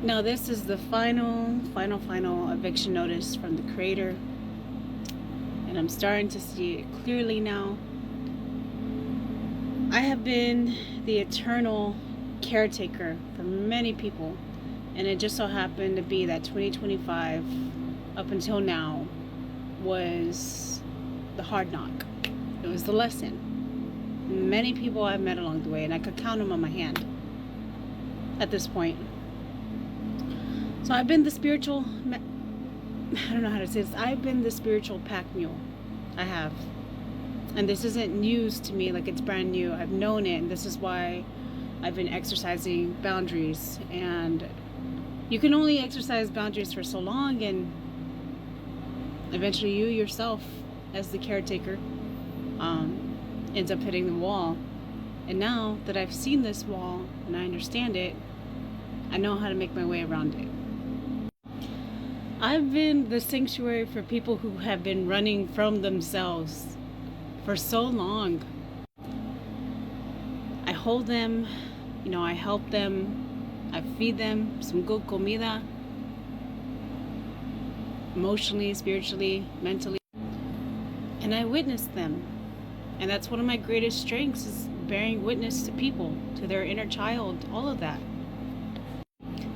Now this is the final eviction notice from the creator, and I'm starting to see it clearly now. I have been the eternal caretaker for many people, and it just so happened to be that 2025 up until now was the hard knock. It was the lesson. Many people I've met along the way, and I could count them on my hand at this point. So I've been the spiritual, I don't know how to say this, I've been the spiritual pack mule. I have. And this isn't news to me, like it's brand new. I've known it, and this is why I've been exercising boundaries. And you can only exercise boundaries for so long, and eventually you yourself, as the caretaker, ends up hitting the wall. And now that I've seen this wall and I understand it, I know how to make my way around it. I've been the sanctuary for people who have been running from themselves for so long. I hold them, I help them, I feed them some good comida, emotionally, spiritually, mentally, and I witness them. And that's one of my greatest strengths, is bearing witness to people, to their inner child, all of that.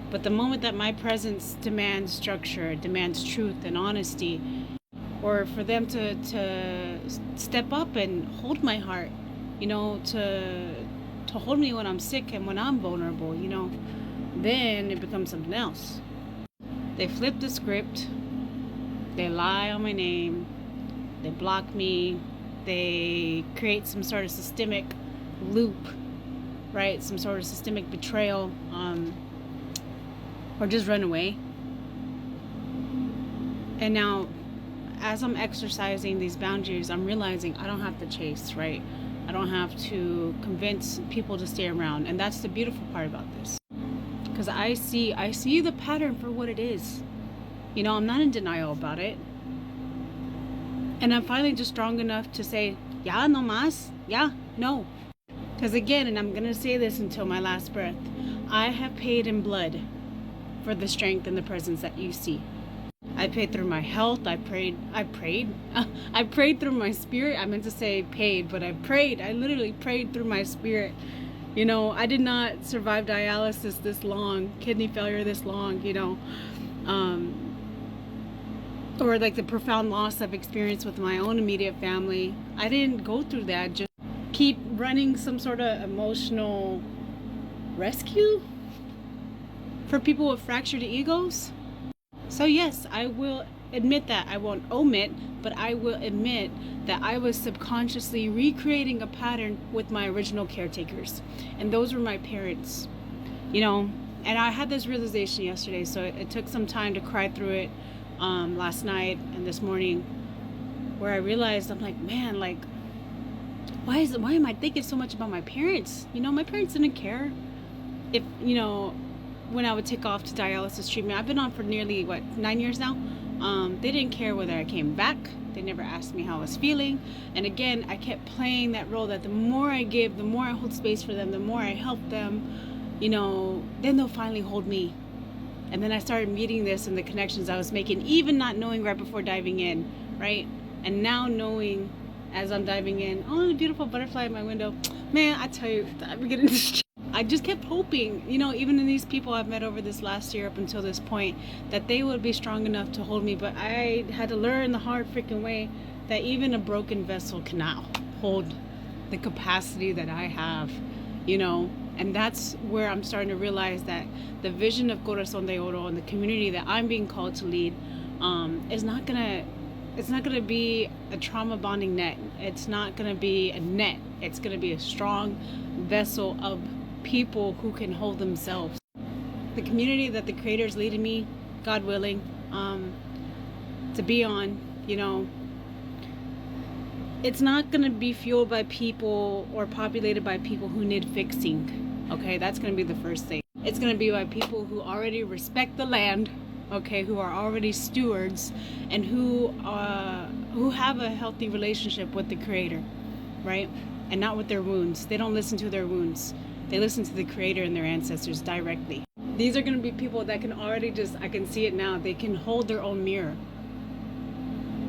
But the moment that my presence demands structure, demands truth and honesty, or for them to step up and hold my heart, to hold me when I'm sick and when I'm vulnerable, then it becomes something else. They flip the script, they lie on my name, they block me, they create some sort of systemic loop, right? Some sort of systemic betrayal, or just run away. And now, as I'm exercising these boundaries, I'm realizing I don't have to chase, right? I don't have to convince people to stay around. And that's the beautiful part about this. Because I see the pattern for what it is. I'm not in denial about it. And I'm finally just strong enough to say, yeah, no más, yeah, no. Because again, and I'm going to say this until my last breath, I have paid in blood for the strength and the presence that you see. I paid through my health. I prayed through my spirit. I meant to say paid, but I literally prayed through my spirit. I did not survive dialysis this long, kidney failure this long, or like the profound loss I've experienced with my own immediate family. I didn't go through that. Just keep running some sort of emotional rescue for people with fractured egos. So yes, I will admit that. I won't omit, but I will admit that I was subconsciously recreating a pattern with my original caretakers. And those were my parents, and I had this realization yesterday, so it took some time to cry through it last night and this morning, where I realized, I'm like, man, like, why am I thinking so much about my parents? My parents didn't care if, when I would take off to dialysis treatment. I've been on for nearly 9 years now. They didn't care whether I came back. They never asked me how I was feeling. And again, I kept playing that role that the more I give, the more I hold space for them, the more I help them, then they'll finally hold me. And then I started meeting this and the connections I was making, even not knowing right before diving in, right? And now knowing as I'm diving in, oh, the beautiful butterfly in my window. Man, I tell you, I'm getting this. I just kept hoping, even in these people I've met over this last year up until this point, that they would be strong enough to hold me. But I had to learn the hard freaking way that even a broken vessel cannot hold the capacity that I have, And that's where I'm starting to realize that the vision of Corazón de Oro and the community that I'm being called to lead is not gonna be a trauma bonding net. It's not gonna be a net. It's gonna be a strong vessel of people who can hold themselves. The community that the Creator is leading me, God willing, to be on, it's not going to be fueled by people or populated by people who need fixing. Okay, that's going to be the first thing. It's going to be by people who already respect the land, okay, who are already stewards, and who have a healthy relationship with the Creator, right? And not with their wounds. They don't listen to their wounds. They listen to the Creator and their ancestors directly. These are going to be people that can already I can see it now, they can hold their own mirror.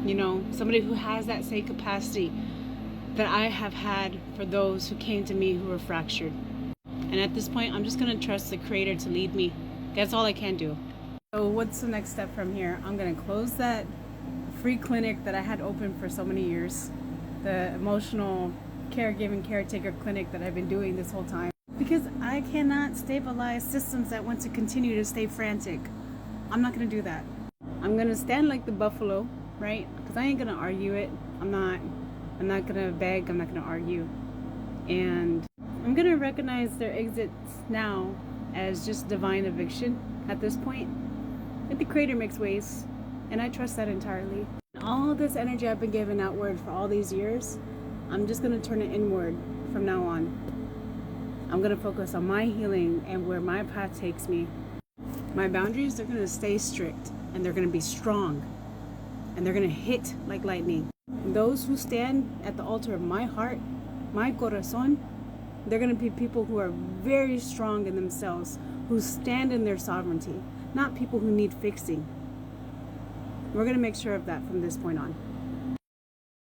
You know, somebody who has that same capacity that I have had for those who came to me who were fractured. And at this point, I'm just going to trust the Creator to lead me. That's all I can do. So what's the next step from here? I'm going to close that free clinic that I had open for so many years. The emotional caregiving caretaker clinic that I've been doing this whole time. Because I cannot stabilize systems that want to continue to stay frantic. I'm not going to do that. I'm going to stand like the buffalo, right? Because I ain't going to argue it. I'm not going to beg. I'm not going to argue. And I'm going to recognize their exits now as just divine eviction at this point. Like the Creator makes ways, and I trust that entirely. All this energy I've been giving outward for all these years, I'm just going to turn it inward from now on. I'm going to focus on my healing and where my path takes me. My boundaries, they're going to stay strict, and they're going to be strong, and they're going to hit like lightning. And those who stand at the altar of my heart, my corazón, they're going to be people who are very strong in themselves, who stand in their sovereignty, not people who need fixing. We're going to make sure of that from this point on.